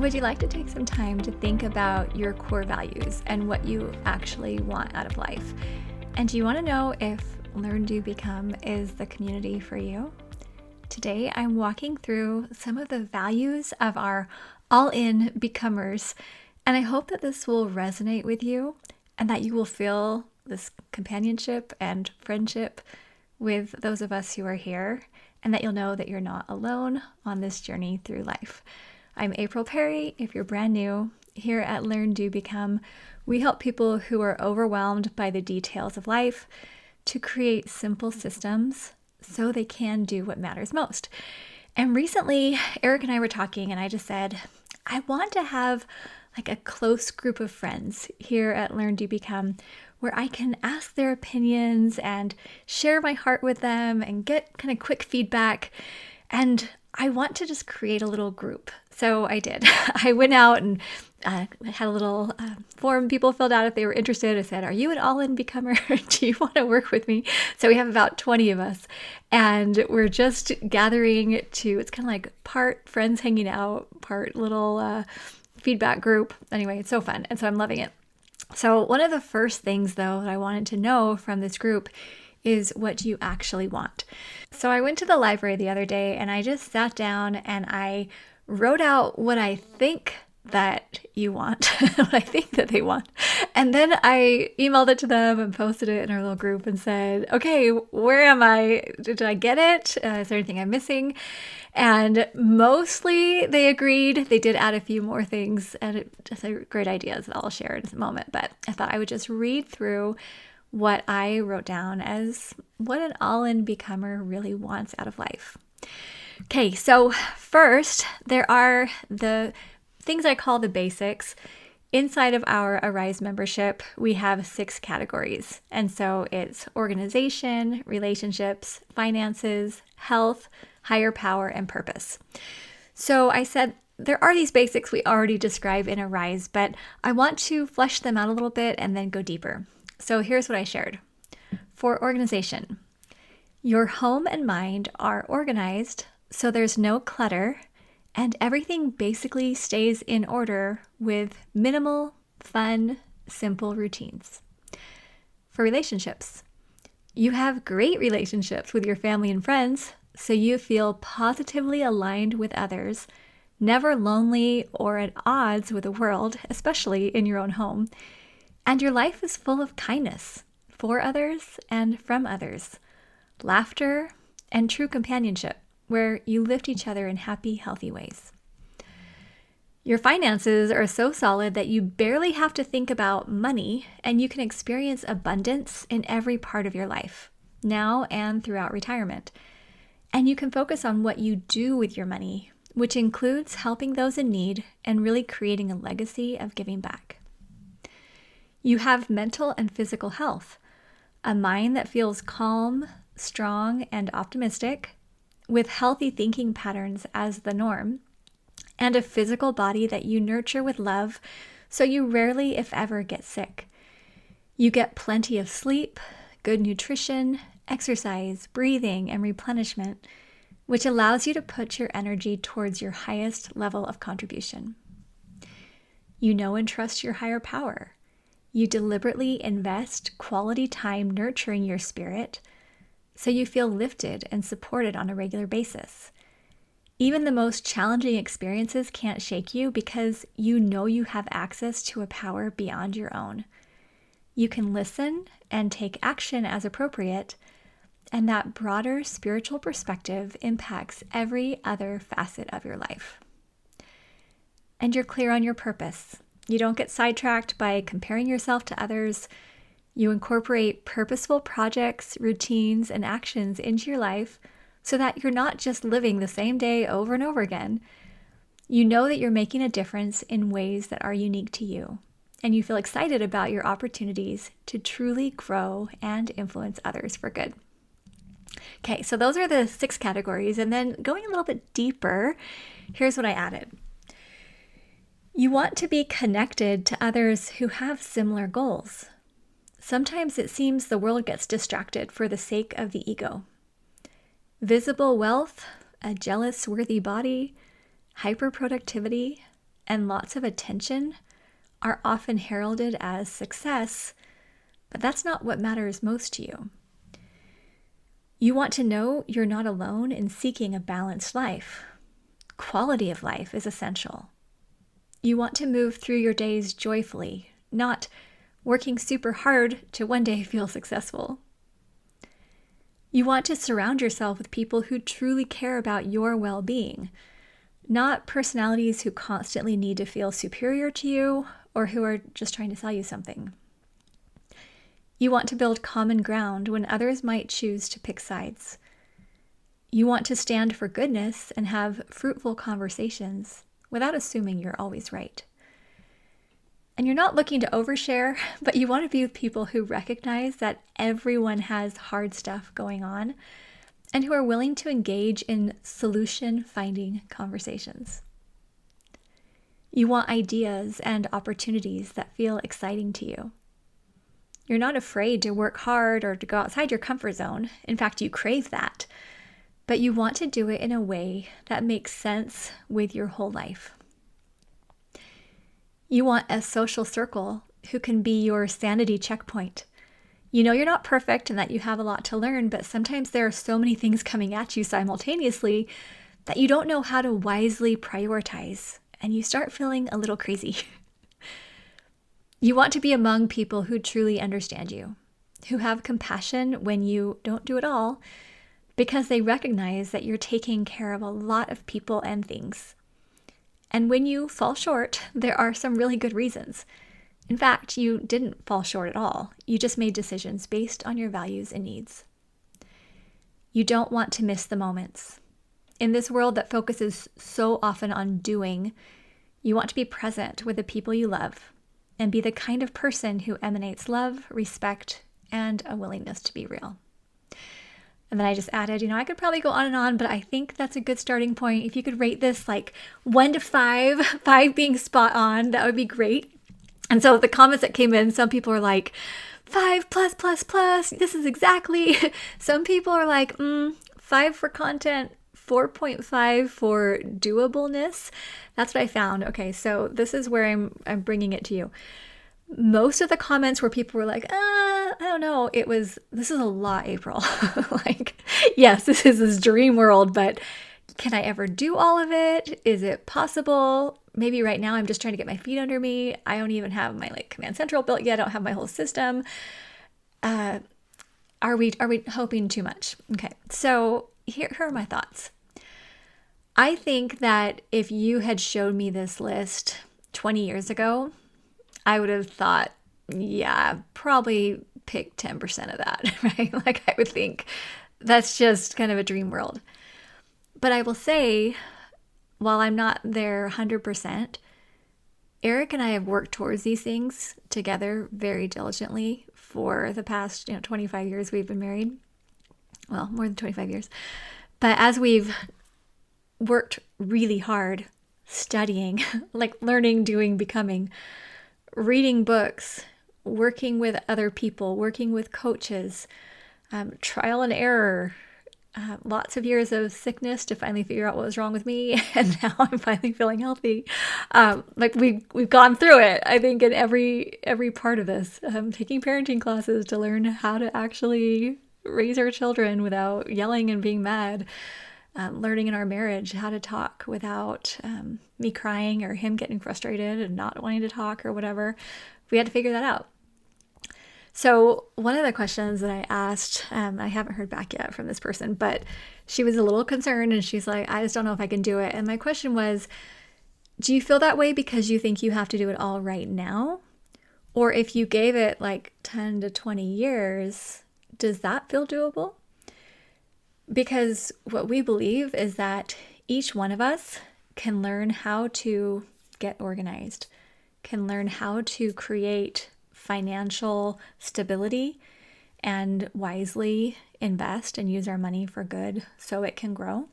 Would you like to take some time to think about your core values and what you actually want out of life? And do you want to know if LearnDoBecome is the community for you? Today, I'm walking through some of the values of our all-in becomers, and I hope that this will resonate with you and that you will feel this companionship and friendship with those of us who are here, and that you'll know that you're not alone on this journey through life. I'm April Perry. If you're brand new, here at LearnDoBecome, we help people who are overwhelmed by the details of life to create simple systems so they can do what matters most. And recently, Eric and I were talking, and I just said, I want to have like a close group of friends here at LearnDoBecome where I can ask their opinions and share my heart with them and get kind of quick feedback. And I want to just create a little group. So I did. I went out and had a little form people filled out if they were interested. I said, are you an all-in becomer? Do you want to work with me? So we have about 20 of us. And we're just gathering it's kind of like part friends hanging out, part little feedback group. Anyway, it's so fun. And so I'm loving it. So one of the first things, though, that I wanted to know from this group is what do you actually want? So I went to the library the other day and I just sat down and I wrote out what I think that you want, what I think that they want. And then I emailed it to them and posted it in our little group and said, okay, where am I? Did I get it? Is there anything I'm missing? And mostly they agreed. They did add a few more things and just great ideas that I'll share in a moment. But I thought I would just read through what I wrote down as what an all-in becomer really wants out of life. Okay, so first, there are the things I call the basics. Inside of our Arise membership, we have 6 categories. And so it's organization, relationships, finances, health, higher power, and purpose. So I said, there are these basics we already describe in Arise, but I want to flesh them out a little bit and then go deeper. So here's what I shared. For organization, your home and mind are organized so there's no clutter and everything basically stays in order with minimal, fun, simple routines. For relationships, you have great relationships with your family and friends, so you feel positively aligned with others, never lonely or at odds with the world, especially in your own home. And your life is full of kindness for others and from others, laughter, and true companionship, where you lift each other in happy, healthy ways. Your finances are so solid that you barely have to think about money, and you can experience abundance in every part of your life, now and throughout retirement. And you can focus on what you do with your money, which includes helping those in need and really creating a legacy of giving back. You have mental and physical health, a mind that feels calm, strong, and optimistic, with healthy thinking patterns as the norm, and a physical body that you nurture with love, so you rarely, if ever, get sick. You get plenty of sleep, good nutrition, exercise, breathing, and replenishment, which allows you to put your energy towards your highest level of contribution. You know and trust your higher power. You deliberately invest quality time nurturing your spirit, so you feel lifted and supported on a regular basis. Even the most challenging experiences can't shake you because you know you have access to a power beyond your own. You can listen and take action as appropriate, and that broader spiritual perspective impacts every other facet of your life. And you're clear on your purpose. You don't get sidetracked by comparing yourself to others. You incorporate purposeful projects, routines, and actions into your life so that you're not just living the same day over and over again. You know that you're making a difference in ways that are unique to you, and you feel excited about your opportunities to truly grow and influence others for good. Okay, so those are the 6 categories, and then going a little bit deeper, here's what I added. You want to be connected to others who have similar goals. Sometimes it seems the world gets distracted for the sake of the ego. Visible wealth, a jealous, worthy body, hyperproductivity, and lots of attention are often heralded as success, but that's not what matters most to you. You want to know you're not alone in seeking a balanced life. Quality of life is essential. You want to move through your days joyfully, not working super hard to one day feel successful. You want to surround yourself with people who truly care about your well-being, not personalities who constantly need to feel superior to you or who are just trying to sell you something. You want to build common ground when others might choose to pick sides. You want to stand for goodness and have fruitful conversations without assuming you're always right. And you're not looking to overshare, but you want to be with people who recognize that everyone has hard stuff going on and who are willing to engage in solution-finding conversations. You want ideas and opportunities that feel exciting to you. You're not afraid to work hard or to go outside your comfort zone. In fact, you crave that. But you want to do it in a way that makes sense with your whole life. You want a social circle who can be your sanity checkpoint. You know you're not perfect and that you have a lot to learn, but sometimes there are so many things coming at you simultaneously that you don't know how to wisely prioritize, and you start feeling a little crazy. You want to be among people who truly understand you, who have compassion when you don't do it all, because they recognize that you're taking care of a lot of people and things. And when you fall short, there are some really good reasons. In fact, you didn't fall short at all. You just made decisions based on your values and needs. You don't want to miss the moments. In this world that focuses so often on doing, you want to be present with the people you love and be the kind of person who emanates love, respect, and a willingness to be real. And then I just added, I could probably go on, but I think that's a good starting point. If you could rate this like 1 to 5, 5 being spot on, that would be great. And so the comments that came in, some people are like, 5 plus, plus, plus, this is exactly. Some people are like, 5 for content, 4.5 for doableness. That's what I found. Okay, so this is where I'm bringing it to you. Most of the comments where people were like, I don't know, this is a lot, April. Like, yes, this is this dream world, but can I ever do all of it? Is it possible? Maybe right now I'm just trying to get my feet under me. I don't even have my Command Central built yet. I don't have my whole system. Are we hoping too much? Okay, so here are my thoughts. I think that if you had showed me this list 20 years ago, I would have thought, yeah, probably pick 10% of that, right? Like I would think that's just kind of a dream world. But I will say, while I'm not there 100%, Eric and I have worked towards these things together very diligently for the past 25 years we've been married. Well, more than 25 years. But as we've worked really hard studying, like learning, doing, becoming, reading books, working with other people, working with coaches, trial and error, lots of years of sickness to finally figure out what was wrong with me, and now I'm finally feeling healthy. We've gone through it, I think, in every part of this. Taking parenting classes to learn how to actually raise our children without yelling and being mad. Learning in our marriage how to talk without me crying or him getting frustrated and not wanting to talk or whatever. We had to figure that out. So one of the questions that I asked, I haven't heard back yet from this person, but she was a little concerned and she's like, I just don't know if I can do it. And my question was, do you feel that way because you think you have to do it all right now? Or if you gave it like 10 to 20 years, does that feel doable? Because what we believe is that each one of us can learn how to get organized, can learn how to create financial stability and wisely invest and use our money for good so it can grow.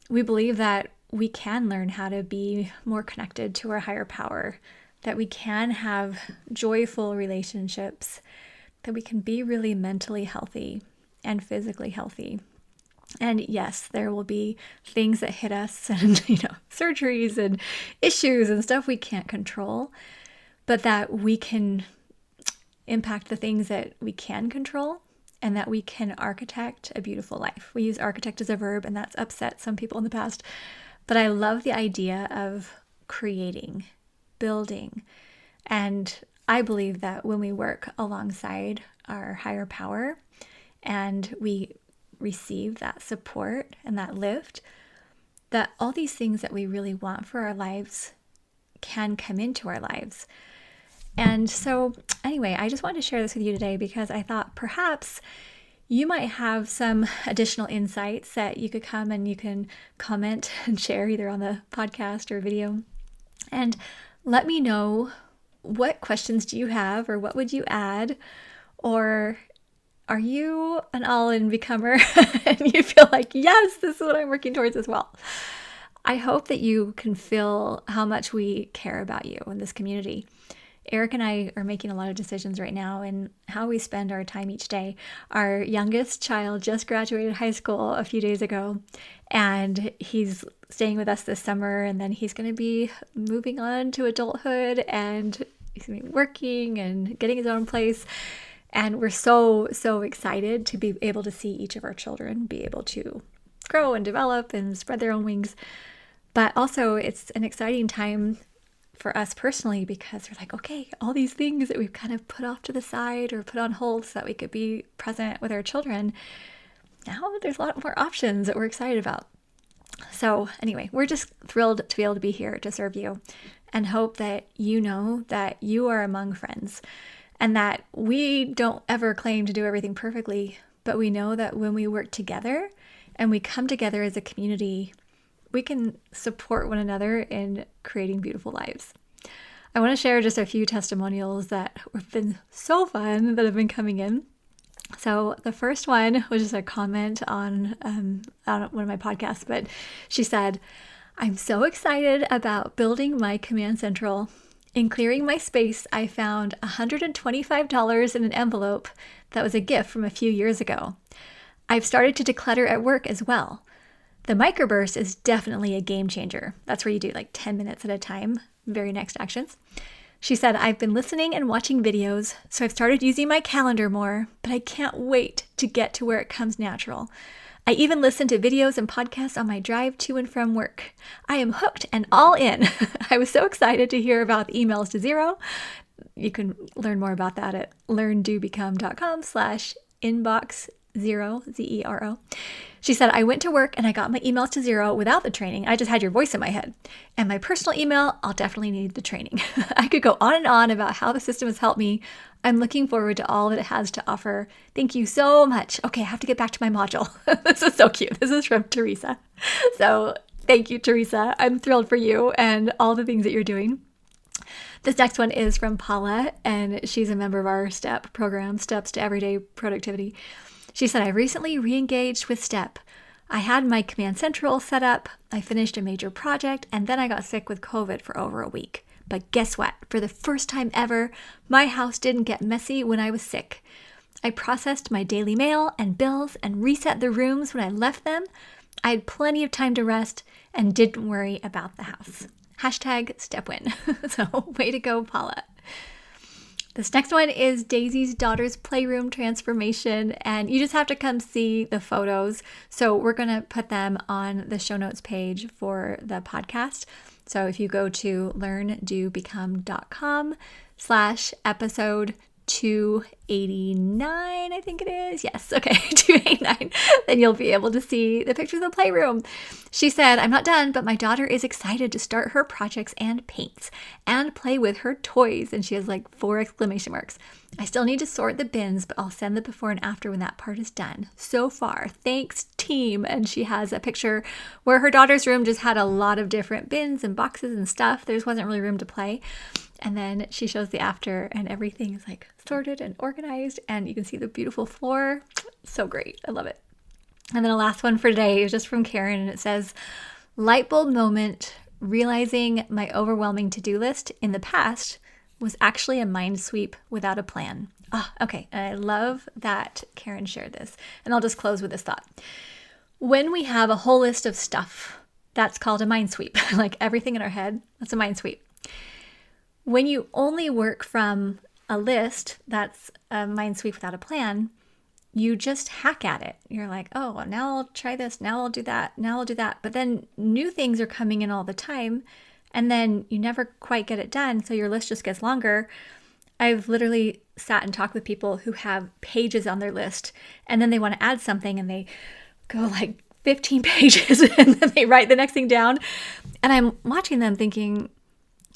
We believe that we can learn how to be more connected to our higher power, that we can have joyful relationships, that we can be really mentally healthy and physically healthy. And yes, there will be things that hit us and, surgeries and issues and stuff we can't control, but that we can impact the things that we can control and that we can architect a beautiful life. We use architect as a verb, and that's upset some people in the past. But I love the idea of creating, building. And I believe that when we work alongside our higher power and we receive that support and that lift, that all these things that we really want for our lives can come into our lives. And so anyway, I just wanted to share this with you today because I thought perhaps you might have some additional insights that you could come and you can comment and share either on the podcast or video. And let me know, what questions do you have, or what would you add? Or are you an all-in becomer and you feel like, yes, this is what I'm working towards as well? I hope that you can feel how much we care about you in this community. Eric and I are making a lot of decisions right now in how we spend our time each day. Our youngest child just graduated high school a few days ago, and he's staying with us this summer, and then he's going to be moving on to adulthood, and he's going to be working and getting his own place. And we're so excited to be able to see each of our children be able to grow and develop and spread their own wings. But also it's an exciting time for us personally, because we're like, okay, all these things that we've kind of put off to the side or put on hold so that we could be present with our children, now there's a lot more options that we're excited about. So anyway, we're just thrilled to be able to be here to serve you, and hope that you know that you are among friends, and that we don't ever claim to do everything perfectly, but we know that when we work together and we come together as a community, we can support one another in creating beautiful lives. I want to share just a few testimonials that have been so fun that have been coming in. So the first one was just a comment on one of my podcasts, but she said, "I'm so excited about building my Command Central. In clearing my space, I found $125 in an envelope that was a gift from a few years ago. I've started to declutter at work as well. The microburst is definitely a game changer." That's where you do like 10 minutes at a time, very next actions. She said, "I've been listening and watching videos, so I've started using my calendar more, but I can't wait to get to where it comes natural. I even listen to videos and podcasts on my drive to and from work. I am hooked and all in." I was so excited to hear about the emails to zero. You can learn more about that at LearnDoBecome.com/inbox0, ZERO. She said, "I went to work and I got my emails to zero without the training. I just had your voice in my head. And my personal email, I'll definitely need the training." I could go on and on about how the system has helped me. I'm looking forward to all that it has to offer. Thank you so much. Okay, I have to get back to my module. This is so cute. This is from Teresa. So thank you, Teresa. I'm thrilled for you and all the things that you're doing. This next one is from Paula, and she's a member of our STEP program, Steps to Everyday Productivity. She said, "I recently re-engaged with STEP. I had my Command Central set up, I finished a major project, and then I got sick with COVID for over a week. But guess what? For the first time ever, my house didn't get messy when I was sick. I processed my daily mail and bills and reset the rooms when I left them. I had plenty of time to rest and didn't worry about the house. #StepWin." So way to go, Paula. This next one is Daisy's daughter's playroom transformation, and you just have to come see the photos. So we're going to put them on the show notes page for the podcast. So if you go to LearnDoBecome.com/episode 289, I think it is. Yes, okay, 289. Then you'll be able to see the picture of the playroom. She said, "I'm not done, but my daughter is excited to start her projects and paints and play with her toys." And she has like 4 exclamation marks. "I still need to sort the bins, but I'll send the before and after when that part is done. So far, thanks team." And she has a picture where her daughter's room just had a lot of different bins and boxes and stuff. There just wasn't really room to play. And then she shows the after, and everything is like sorted and organized, and you can see the beautiful floor. So great. I love it. And then the last one for today is just from Karen, and it says, "Light bulb moment, realizing my overwhelming to-do list in the past was actually a mind sweep without a plan." Okay. And I love that Karen shared this. And I'll just close with this thought. When we have a whole list of stuff, that's called a mind sweep. Like everything in our head, that's a mind sweep. When you only work from a list, that's a mind sweep without a plan. You just hack at it. You're like, oh, well, now I'll try this. Now I'll do that. Now I'll do that. But then new things are coming in all the time. And then you never quite get it done. So your list just gets longer. I've literally sat and talked with people who have pages on their list. And then they want to add something and they go like 15 pages and then they write the next thing down. And I'm watching them thinking,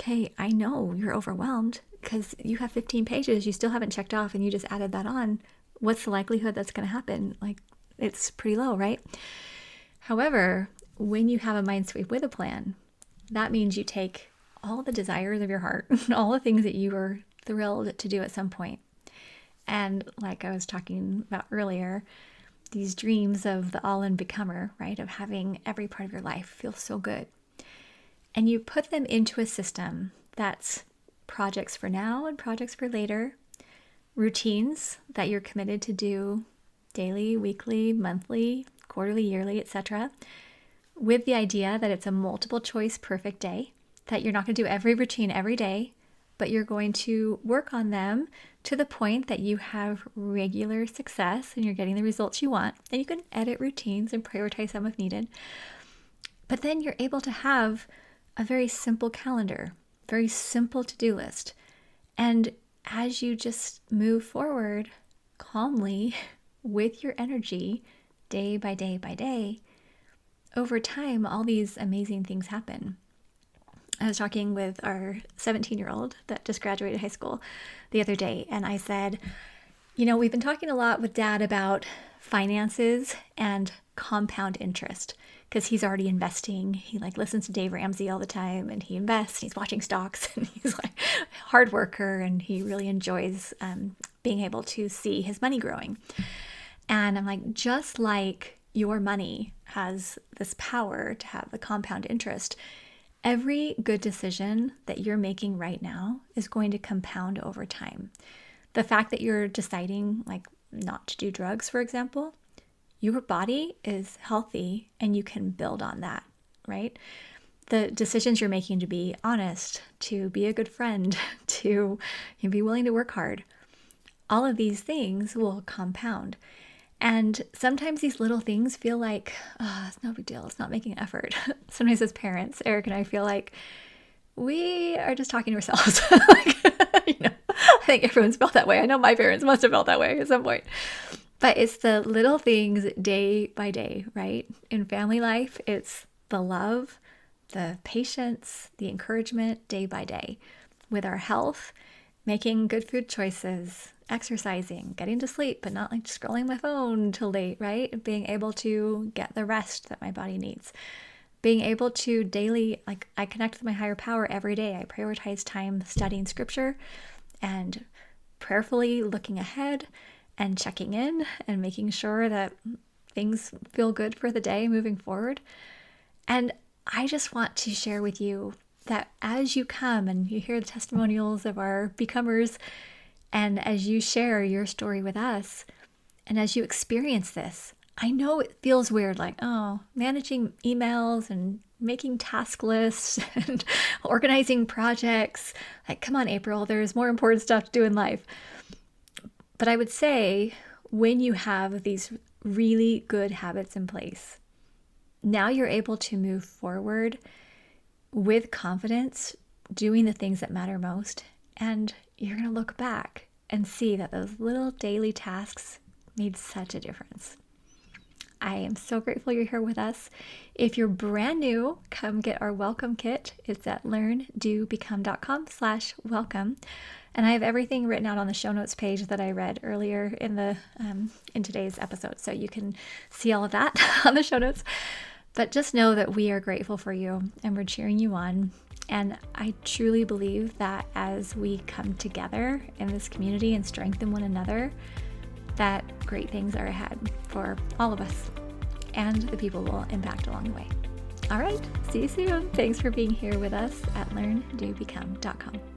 okay, I know you're overwhelmed because you have 15 pages you still haven't checked off and you just added that on. What's the likelihood that's going to happen? Like, it's pretty low, right? However, when you have a mind sweep with a plan, that means you take all the desires of your heart, all the things that you were thrilled to do at some point. And like I was talking about earlier, these dreams of the all-in becomer, right? Of having every part of your life feel so good. And you put them into a system that's projects for now and projects for later, routines that you're committed to do daily, weekly, monthly, quarterly, yearly, etc., with the idea that it's a multiple choice perfect day, that you're not going to do every routine every day, but you're going to work on them to the point that you have regular success and you're getting the results you want. And you can edit routines and prioritize them if needed. But then you're able to have a very simple calendar, very simple to-do list. And as you just move forward calmly with your energy, day by day by day, over time, all these amazing things happen. I was talking with our 17-year-old that just graduated high school the other day, and I said, you know, we've been talking a lot with Dad about finances and compound interest because he's already investing. He listens to Dave Ramsey all the time and he invests, he's watching stocks and he's like a hard worker and he really enjoys being able to see his money growing. And I'm like, just like your money has this power to have the compound interest, every good decision that you're making right now is going to compound over time. The fact that you're deciding not to do drugs, for example, your body is healthy and you can build on that, right? The decisions you're making to be honest, to be a good friend, to be willing to work hard, all of these things will compound. And sometimes these little things feel like, oh, it's no big deal. It's not making an effort. Sometimes as parents, Eric and I feel like we are just talking to ourselves. I think everyone's felt that way. I know my parents must have felt that way at some point. But it's the little things day by day, right? In family life, it's the love, the patience, the encouragement day by day. With our health, making good food choices, exercising, getting to sleep, but not scrolling my phone till late, right? Being able to get the rest that my body needs. Being able to daily, I connect with my higher power every day. I prioritize time studying scripture and prayerfully looking ahead and checking in and making sure that things feel good for the day moving forward. And I just want to share with you that as you come and you hear the testimonials of our becomers, and as you share your story with us, and as you experience this, I know it feels weird, managing emails and making task lists and organizing projects. Come on, April, there's more important stuff to do in life. But I would say when you have these really good habits in place, now you're able to move forward with confidence, doing the things that matter most. And you're going to look back and see that those little daily tasks made such a difference. I am so grateful you're here with us. If you're brand new, come get our welcome kit. It's at LearnDoBecome.com/welcome. And I have everything written out on the show notes page that I read earlier in today's episode. So you can see all of that on the show notes. But just know that we are grateful for you and we're cheering you on. And I truly believe that as we come together in this community and strengthen one another, that great things are ahead for all of us and the people we'll impact along the way. All right, see you soon. Thanks for being here with us at LearnDoBecome.com.